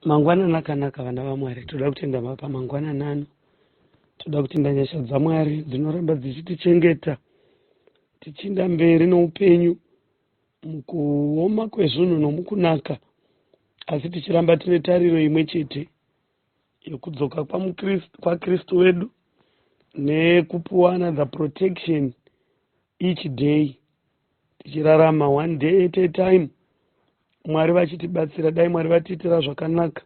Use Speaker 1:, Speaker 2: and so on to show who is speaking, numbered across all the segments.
Speaker 1: Mangwana nakanaka vana vaMwari, toda kutenda mapa mangwana nano. Toda kutenda nyasha dzaMwari dzinoramba dzichitichengeta tichinda mberi noupenyu mukuoma kwezvinhu nomukunaka, asi tichiramba tine tariro imwe chete yekudzoka kwaKristu wedu nekupuwana the protection each day, tichirarama one day at a time, Mwari vachitibatsira. Dai Mwari vatiitira zvakanaka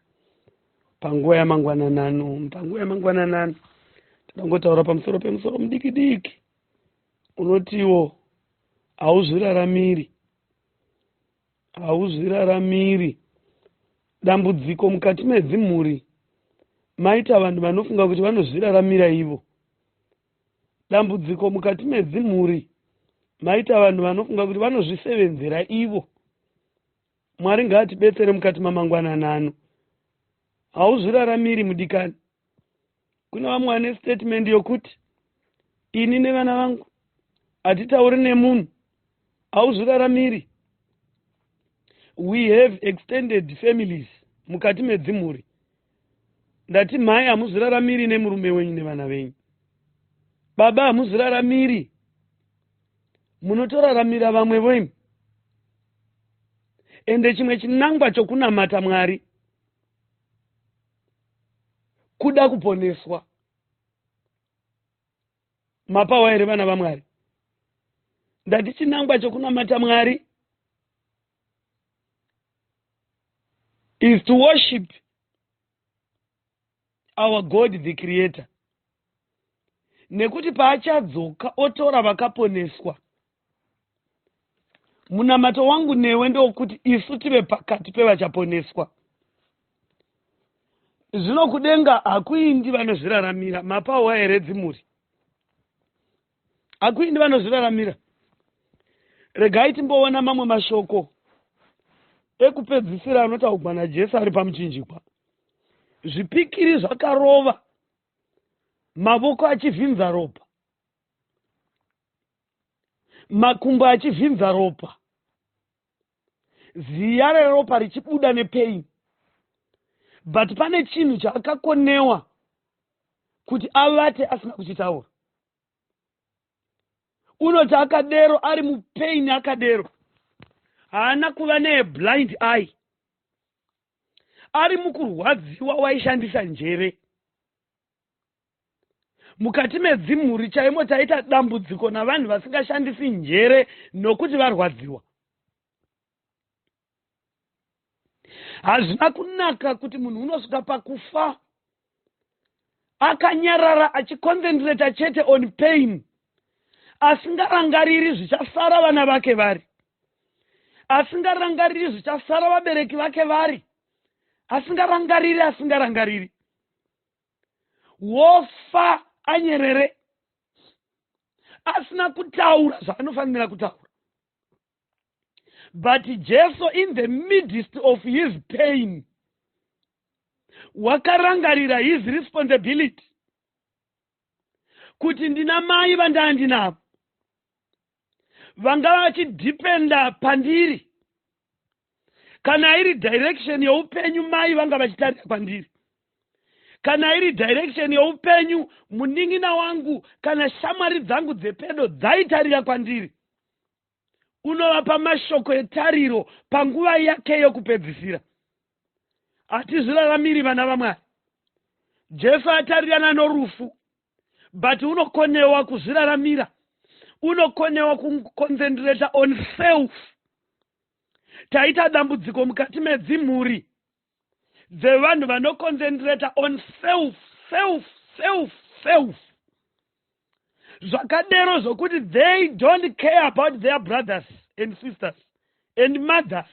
Speaker 1: panguva yamangwananano. Panguva yamangwananano tinongotaura pamusoro pemusoro mudiki diki unotiwo hauzviraramiri. Hauzviraramiri. Dambudziko mukati medzimhuri, maita vanhu vanofunga kuti vanozviraramira ivo. Dambudziko mukati medzimhuri, maita vanhu vanofunga kuti vanozvisevenzera ivo. Mwari ngaatibetsere mukati mamangwananano. Hauzviraramiri mudikani. Kuna vamwe vane statement yokuti ini nevana vangu hatitauri nemunhu. Hauzviraramiri. We have extended families mukati medzimhuri. Ndati mhai hamuzviraramiri nemurume wenyu nevana venyu. Baba hamuzviraramiri. Munotoraramira vamwe venyu. Ende chimwe chinangwa chokunamata Mwari kuda kuponeswa. Mapawa here vana vaMwari? Ndati chinangwa chokunamata Mwari is to worship our God the Creator. Nekuti paachadzoka otora vakaponeswa, munamato wangu newe ndokuti isu tive pakati pevachaponeswa. Zvino kudenga hakuindi vanozviraramira. Mapawa here dzimhuri? Hakuindi vanozviraramira. Regai timboona mamwe mashoko ekupedzisira anotaurwa naJesu ari pamuchinjikwa. Zvipikiri zvakarova, mavoko achivhinza ropa, makumbo achivhinza ropa, ziya reropa richibuda nepain. But pane chinhu chaakakonewa kuti avate asina kuchitaura. Unoti akadero ari mupain akadero, haana kuva neblind eye. Ari mukurwadziwa waishandisa njere. Mukati medzimhuri chaimo taita dambudziko navanhu vasingashandisi njere nokuti varwadziwa. Hazvina kunaka kuti munhu unosvika pakufa akanyarara achiconcentrata chete on pain, asingarangariri zvichasara vana vake vari, asingarangariri zvichasara vabereki vake vari, asingarangariri wofa anyerere, asina kutaura zvaanofanira kutaura. But Jesu, in the midst of his pain, wakarangarira his responsibility kuti ndina mai vandandinavo vanga vachidhipenda pandiri. Kana iri direction youpenyu, mai vanga vachitarira pandiri. Kana iri direction youpenyu, muning'ina wangu kana shamwari dzangu dzepedo dzaitarira kwandiri. Unovapa mashoko etariro panguva yake yokupedzisira. Hatizviraramiri vana vaMwari. Jesu atarirana norufu, but unokonewa kuzviraramira. Unokonewa kuconcentrata on self. Taita dambudziko mukati medzimhuri dzevanhu vanoconcentrata on self. Zvakadero zvokuti they don't care about their brothers and sisters and mothers.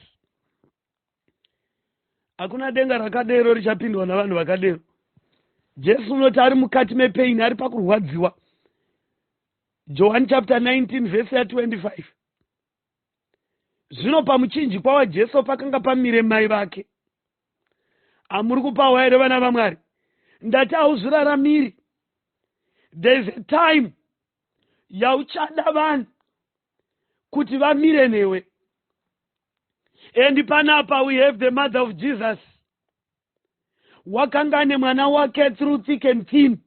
Speaker 1: Hakuna denga rakadero richapindwa navanhu vakadero. Jesu unoti ari mukati mepain, ari pakurwadziwa. John chapter 19 verse 25. Zvino pamuchinjikwa waJesu pakanga pamire mai vake. Hamuri kupawa here vana vaMwari? Ndati hauzviraramiri. There is a time yauchada vanhu kuti vamire newe. And panapa we have the mother of Jesus wakanga nemwana wake through thick and thin.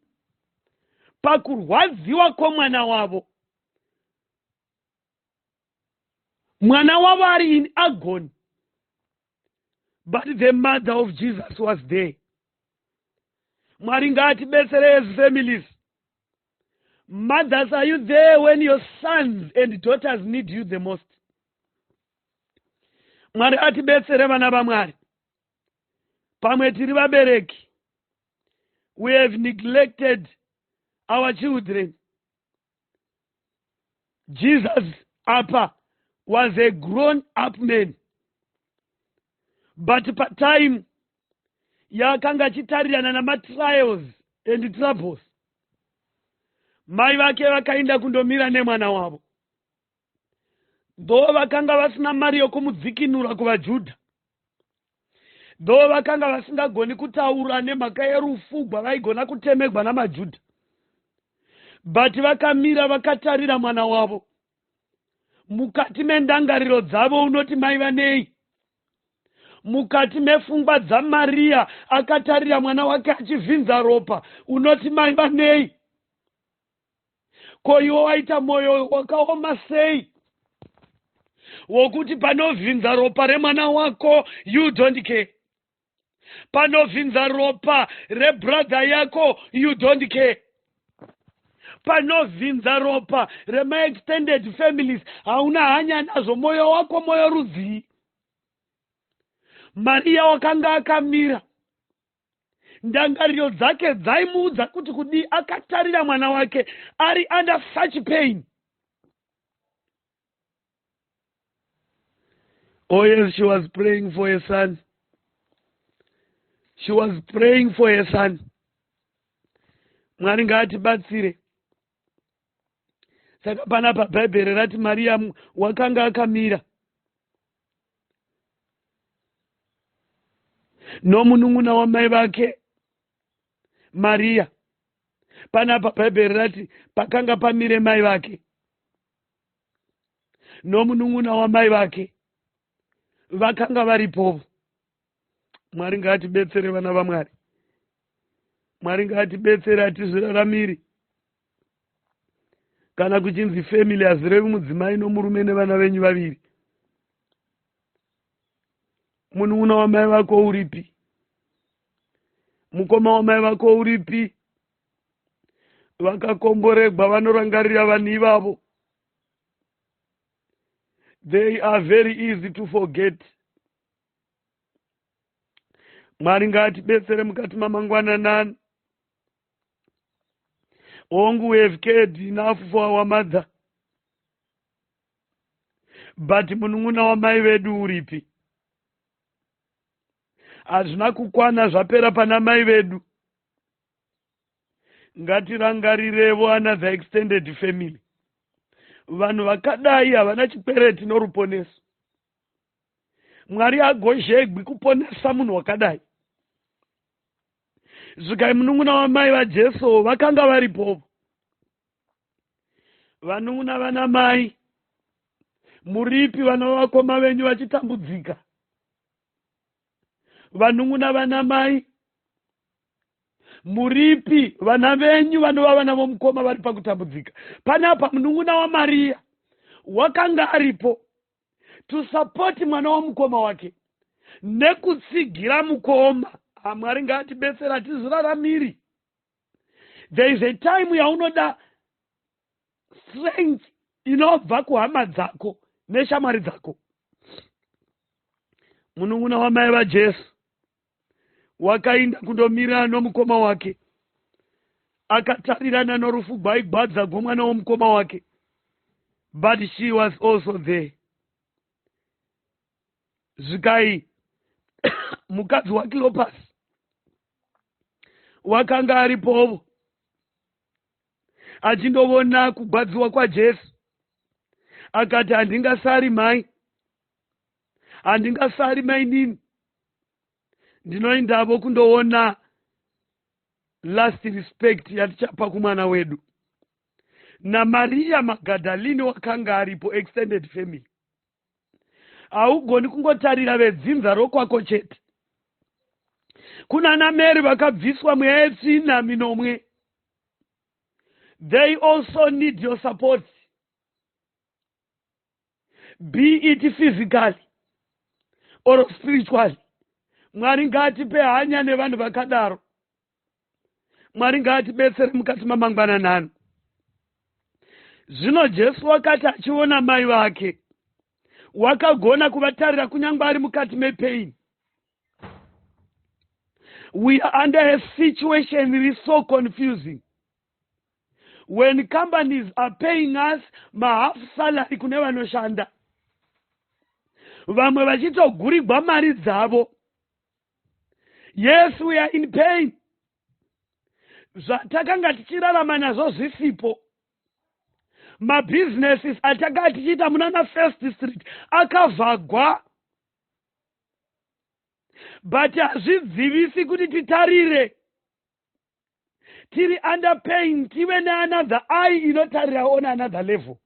Speaker 1: Pakurwadziwa kwomwana wavo, mwana wavo ari in agony, but the mother of Jesus was there. Mwari ngaatibetsere as families. Mothers, are you there when your sons and daughters need you the most? Mwari atibetsere vana vaMwari. Pamwe tiri vabereki, we have neglected our children. Jesus apa was a grown-up man, but pa time yakanga achitarirana namatrials and troubles, mai vake vakaenda kundomira nemwana wavo. Though vakanga vasina mari yokumudzikinura kuvaJudha, though vakanga vasingagoni kutaura nemhaka yerufu gwavaigona kutemegwa namaJudha, but vakamira vakatarira mwana wavo. Mukati mendangariro dzavo unoti mai vanei. Mukati mefungwa dzaMaria akatarira mwana wake achivhinza ropa, unoti mai vanei. Ko iwo waita moyo wakaoma sei wokuti panovhinza ropa remwana wako you don't care, panovhinza ropa rebrother yako you don't care, panovhinza ropa rema-extended families hauna hanya nazvo, moyo wako moyo rudzii. Maria wakanga akamira, ndangariro dzake dzaimuudza kuti kudii, akatarira mwana wake ari under such pain. Oh yes, she was praying for her son. She was praying for her son. Mwari ngaatibatsire. Saka panapa bhaibheri rati Maria wakanga akamira nomunun'una wamai vake Maria. Panapa bhaibheri rati pakanga pamire mai vake nomunun'una wamai vake vakanga varipovo. Mwari ngaatibetsere vana vaMwari. Mwari ngaatibetsere hatizviraramiri. Kana kuchinzi family hazirevi mudzimai nomurume nevana venyu vaviri. Munun'una wamai vako uripi? Mukoma wamai vako uripi? Vakakomboregwa vanorangarira vanhu ivavo. They are very easy to forget. Mwari ngaatibetsere mukati mamangwananani. We have cared enough for our mother, but munun'una wamai vedu uripi? Hazvina kukwana zvapera pana mai vedu. Ngatirangarirevo another extended family. Vanhu vakadai havana chikwereti noruponeso. Mwari agozhegwi kuponesa munhu wakadai. Zvikai munun'una wamai vaJesu vakanga varipovo. Vanun'una vana mai, muripi vana vavakoma venyu vachitambudzika? Vanun'una vana mai, muripi vana venyu vanova vana vomukoma vari pakutambudzika? Panapa munun'una waMaria wakanga aripo to support mwana womukoma wake nekutsigira mukoma. Mwari ngaatibetsere hatizviraramiri. There is a time yaunoda strength inobva kuhama dzako neshamwari dzako. Munun'una wamai vaJesu wakaenda kundomirana nomukoma wake, akatarirana norufu gwaigwadza gwomwana womukoma wake, but she was also there. Zvikai mukadzi waKlopas wakanga aripovo achindovona kugwadziwa kwaJesu, akati handingasari mai, handingasari mai nini, ndinoendavo kundoona last respect yatichapa kumwana wedu. NaMaria Magadalini wakanga aripo extended family. Haugoni kungotarira vedzinza rokwako chete. kuna nameri vakabviswa mwetsina minomwe. They also need your support, be it physically or spiritually. Mwari ngatipe hanya nevanhu vakadaro. Mwari ngatibetsere mukati mamangwananano. Zvino Jesu wakati achiona mai vake, wakagona kuvatarira kunyangwe ari mukati mepain. We are under a situation that is so confusing. When companies are paying us half salary kune vanoshanda, vamwe vachitogurigwa mari dzavo. Yes, we are in pain. Zvatakanga tichirarama nazvo zvisipo. Mabusinesses atanga tichiita munana First District akavhagwa. But hazvidzivisi kuti titarire. Tiri under pain, tive neanother eye inotarira on another level.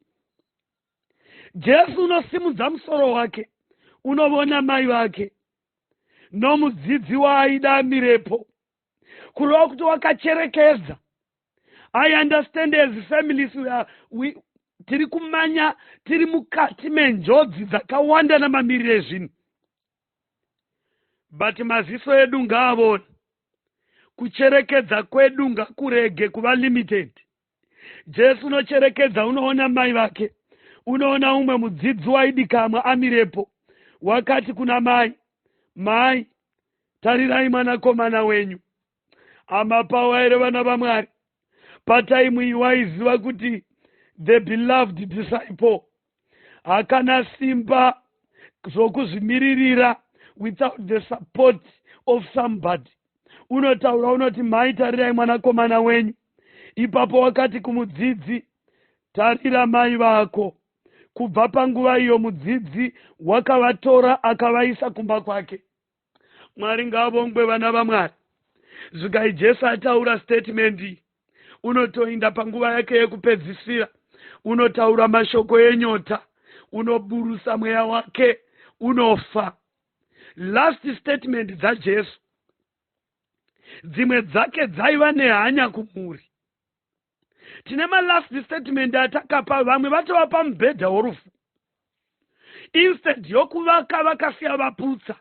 Speaker 1: Jesu unosimudza musoro wake, unovona mai vake, nomudzidzi waaida amirepo, kureva kuti wakacherekedza. I understand as families tiri kumanya, tiri mukati menjodzi dzakawanda namamiriro ezvinhu. But maziso edu ngaavone. Kucherekedza kwedu ngakurege kuva limited. Jesu unocherekedza, unoona mai vake, unoona umwe mudzidzi waidikamwa amirepo, wakati kuna mai, mai, tarirai mwanakomana wenyu. Amapawa ere vana vaMwari. Pataimu iyi waiziva kuti the beloved disciple hakana simba zokuzvimiririra without the support of somebody. Unotaura unoti, mai, tarirai mwanakomana wenyu. Ipapo wakati kumudzidzi, tarira mai vako. Kubva panguva iyo mudzidzi wakavatora akavaisa kumba kwake. Mwari ngavongwe vana vaMwari. Zvikai Jesu ataura statement iyi, unotoinda panguva yake yekupedzisira, unotaura mashoko enyota, unoburusa mweya wake, unofa. Last statement dzaJesu, dzimwe dzake dzaiva nehanya kumuri. Tine last statement atakapa, vamwe vatova pamubhedha worufu. Instead yokuvaka vakasiya vaputsa.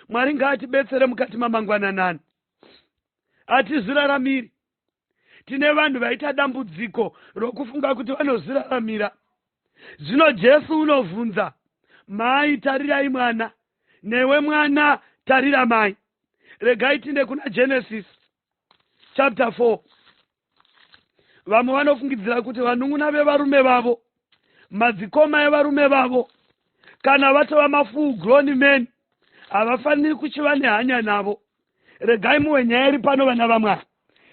Speaker 1: Mwari ngaatibetsere mukati mamangwananani. Hauzviraramiri. Tine vanhu vaita dambudziko rokufunga kuti vanozviraramira. Zvino Jesu unovhunza, mai, tarirai mwana, newe mwana, tarira mai. Regai tinde kuna Genesis chapter 4. Vamwe vanofungidzira kuti vanun'una vevarume vavo, madzikoma evarume vavo, kana vatova mafull grown men, havafaniri kuchiva nehanya navo. Regai muwe nyaya iri pano vana vaMwari.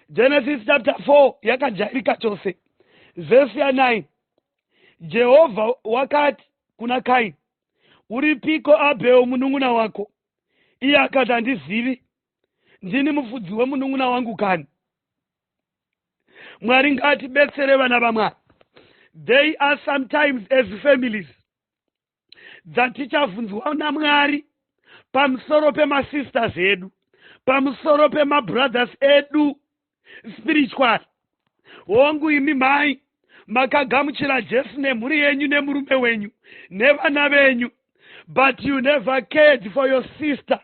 Speaker 1: Genesis chapter 4 yakajairika chose. Verse 9. Jehovha wakati kuna Kaini, uripiko Abheo munun'una wako? Iye akati, handizivi, ndini mufudzi wemunun'una wangu kani. Mwari ngaatibetsere vana vaMwari. They are sometimes as families that tichavhunzwa naMwari pamusoro pemasisters edu, pamusoro pemabrothers edu spiritual. Hongu imi mai, makagamuchira Jesu nemhuri yenyu nemurume wenyu nevana venyu, but you never cared for your sister.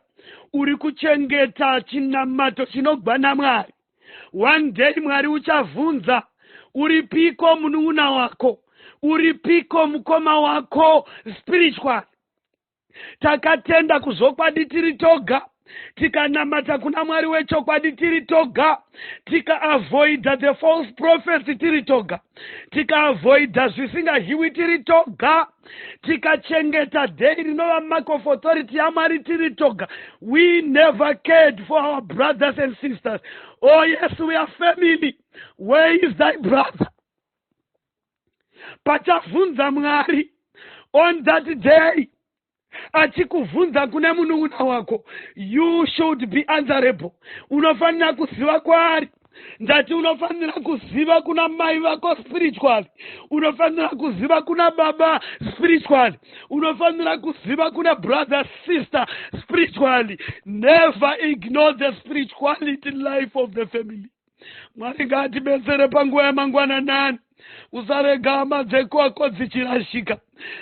Speaker 1: Uri kuchengeta chinamato chinobva naMwari. One day Mwari uchavhunza, uripiko munun'una wako? Uripiko mukoma wako spiritual? Takatenda kuzokwadi tiri toga, tikanamata kuna Mwari wechokwadi tiri toga, tika-avoida the false prophets tiri toga, tika-avoida zvisingahiwi tiri toga, tikachengeta dei rinova mark of authority yaMwari tiri toga. We never cared for our brothers and sisters. Oh yes, we are family. Where is thy brother? Pachavhunza Mwari on that day, achikuvhunza kune munun'una wako, you should be answerable. Unofanira kuziva kwaari ndati unofanira kuziva kuna mai vako spiritually, unofanira kuziva kuna baba spiritually, unofanira kuziva kuna brother sister spiritually. Never ignore the spirituality life of the family. Mwari ngatibetsere panguva yamangwananani. Usarega hama dzekwako dzichirashika.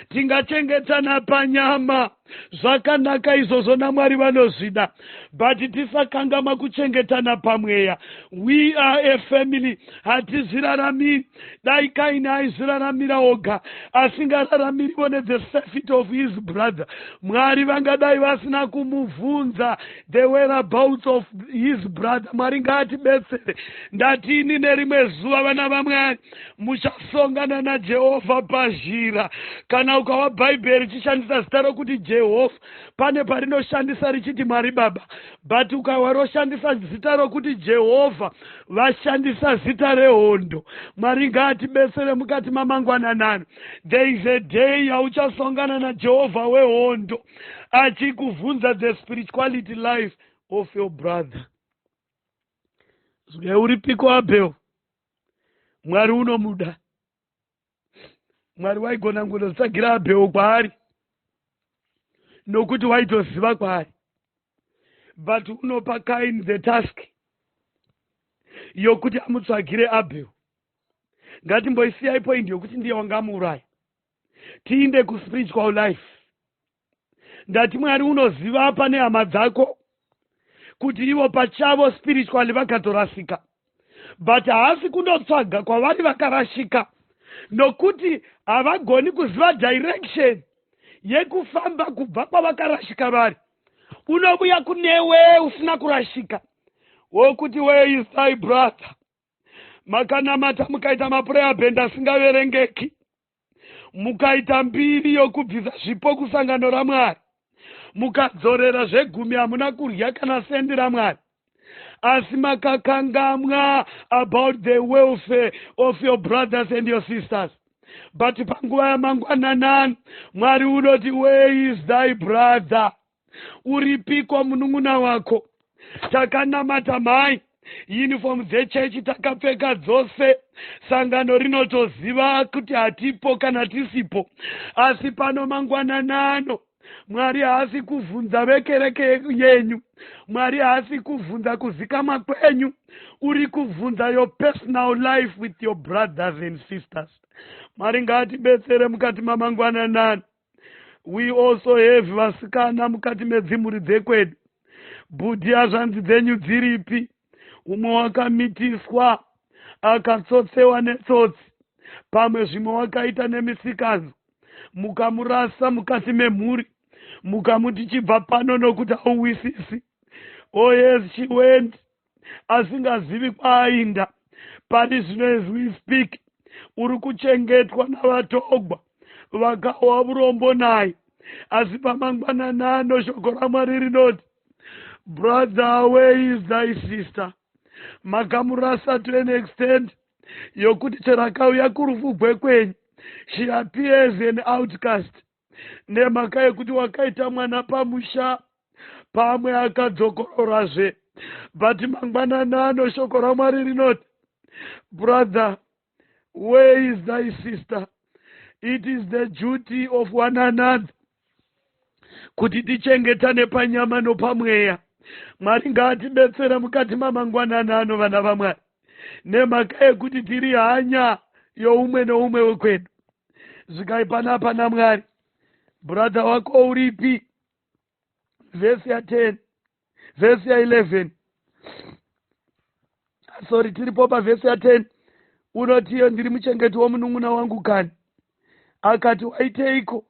Speaker 1: Tingachengetana panyama zvakanaka izvozvo naMwari vanozvida, but tisakangama kuchengetana pamweya. We are a family. Hatizviraramiri dai Kaini aizviraramira oga asingararamiriwo the safety of his brother. Mwari vangadai vasina kumubvunza the whereabouts of his brother. Mwari ngaatibetsere. Ndatini nerimwe zuva vana vaMwari muchasongana naJehovha pazhira. Kana ukawa Bhaibheri richishandisa zita rokuti Jehovha, pane parinoshandisa richiti Mwari Baba, but ukawa roshandisa zita rokuti Jehovha vashandisa zita rehondo. Mwari ngaatibetsere mukati mamangwananani. There is a day yauchasongana naJehovha wehondo achikuvhunza the spirituality life of your brother. Uripiko Abel? Mwari unomuda. Mwari waigona kungosagira Abel kwaari nokuti waitoziva kwaari, but unopa Kaini the task yokuti amutsvagire Abel. Ngatimboisiyai point yokuti ndiye wangamuuraya. Tiinde kuspiritual life. Ndati Mwari unoziva pane hama dzako kuti ivo pachavo spiritually vakatorasika, but haasi kundotsvaga kwavari vakarashika, nokuti havagoni kuziva direction yekufamba kubva kwavakarashika vari. Unobuya kunewe usina kurashika wokuti where is thy brother? Makanamata mukaita maprayer band asingaverengeki, mukaita mbiri yokubvisa zvipo kusangano raMwari, mukadzorera zvegumi hamuna kurya kana sendi raMwari, asi makakangamwa about the welfare of your brothers and your sisters. But panguva yamangwananani Mwari unoti where is thy brother? Uripiko munun'una wako? Takanamata mai, uniform dzechechi takapfeka dzose, sangano rinotoziva kuti hatipo kana tisipo, asi pano mangwananano Mwari haasi kuvhunza vekereke yenyu, Mwari haasi kuvhunza kuzikama kwenyu, uri kuvhunza your personal life with your brothers and sisters. Mwari ngaatibetsere mukati mamangwananani. We also have vasikana mukati medzimhuri dzekwedu. Bhudhi hazvanzi dzenyu dziripi? Umwe wakamitiswa akatsotsewa netsotsi, pamwe zvimwe wakaita nemisikanzo, mukamurasa mukati memhuri, mukamuti chibva pano nokuti hauwisisi. Oh yes, she went asingazivi kwaainda. Pani zvino as we speak uri kuchengetwa navatogwa vakawa urombo naye, asi pamangwananano shoko raMwari rinoti brother, where is thy sister? Makamurasa to an extent yokuti cherakauya kurufugwe kwenyu, she appears an outcast. Nemhaka yekuti wakaita mwana pamusha, pamwe akadzokororazve. But mangwananano shoko raMwari rinoti brother, where is thy sister? It is the duty of one another kuti tichengetane panyama nopamweya. Mwari ngaatibetsere mukati mamangwananano vana vaMwari, nemhaka yekuti tiri hanya youmwe noumwe wekwedu. Zvikai panapa naMwari. Brother wako uripi? Vhesi ya 10, vhesi ya 11. Sorry, tiripo pavhesi ya 10. Unotiyo ndiri muchengeti womunun'una wangu kani. Akati waiteiko?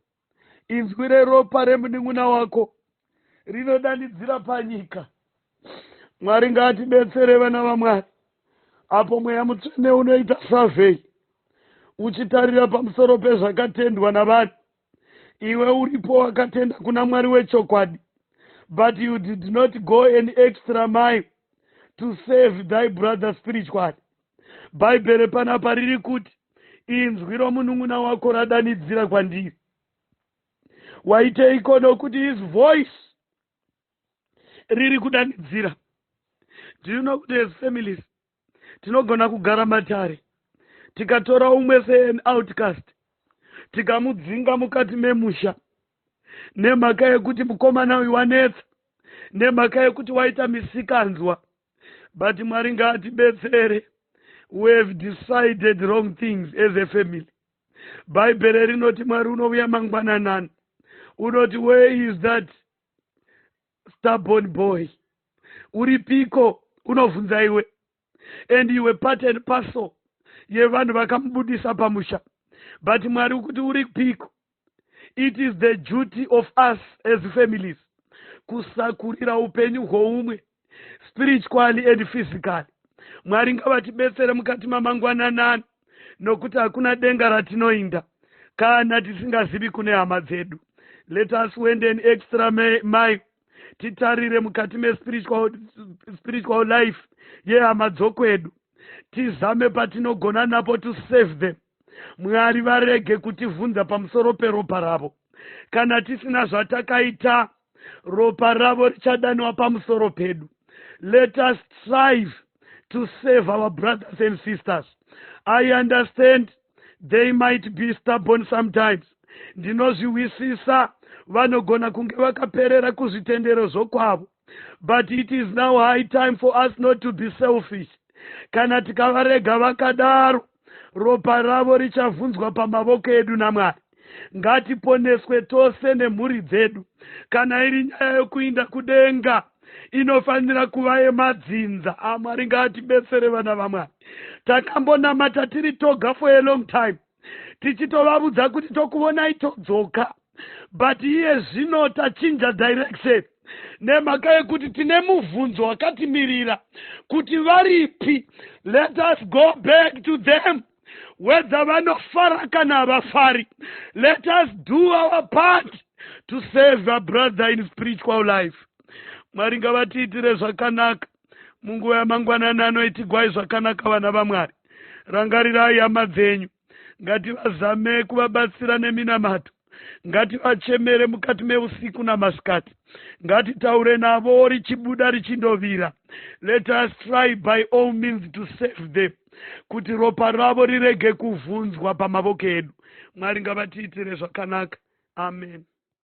Speaker 1: Inzwi reropa remunun'una wako rinodanidzira panyika. Mwari ngaatibetsere vana vaMwari. Apo mweya mutsvene unoita survey uchitarira pamusoro pezvakatendwa navanhu, iwe uripo wakatenda kuna Mwari wechokwadi, but you did not go an extra mile to save thy brother spiritually. Bhaibheri panapa riri kuti inzwi romunun'una wako radanidzira kwandiri. Waiteiko nokuti his voice riri kudanidzira? Do you know that as families tinogona kugara matare tikatora umwe sean outcast tikamudzinga mukati memusha nemhaka yekuti mukomana uyu wanetsa, nemhaka yekuti waita misikanzwa. But Mwari ngaatibetsere. We have decided wrong things as a family. Bhaibheri rinoti Mwari unouya mangwananani, unoti where is that stubborn boy? Uripiko? Unovhunza iwe. And iwe part and parcel yevanhu vakamubudisa pamusha. But Mwari ukuti uripiko? It is the duty of us as families kusakurira upenyu hwoumwe, spiritually and physically. Mwari ngavatibetsere mukati mamangwananani, nokuti hakuna denga ratinoinda kana tisingazivi kune hama dzedu. Let us wend an extra mile, titarire mukati spiritual life yehama dzokwedu, tizame patinogona napo to save them. Mwari varege kutivhunza pamusoro peropa ravo. Kana tisina zvatakaita, ropa ravo richadanwa pamusoro pedu. Let us strive to save our brothers and sisters. I understand they might be stubborn sometimes. Ndinozviwisisa vanogona kunge vakaperera kuzvitendero zvokwavo. But it is now high time for us not to be selfish. Kana tikavarega vakadaro, ropa ravo richavhunzwa pamavoko edu naMwari. Ngatiponeswe tose nemhuri dzedu. Kana iri nyaya yokuinda kudenga, inofanira kuva yemadzinza. Mwari ngaatibetsere vana vaMwari. Takambonamata tiri toga for a long time, tichitovavudza kuti tokuonai todzoka. But iye zvino tachinja direction nemhaka yekuti tine mubvunzo wakatimirira kuti varipi. Let us go back to them, whether vanofara kana havafari. Let us do our part to save our brother in spiritual life. Mwari ngavatiitire zvakanaka munguva yamangwanani itigwai zvakanaka vana vaMwari. Rangarirai hama dzenyu, ngativazame kuvabatsira neminamato, ngativachemere mukati meusiku namasikati, ngatitaure navo richibuda richindovira. Let us try by all means to save them, kuti ropa ravo rirege kuvhunzwa pamavoko edu. Mwari ngavatiitire zvakanaka. Amen.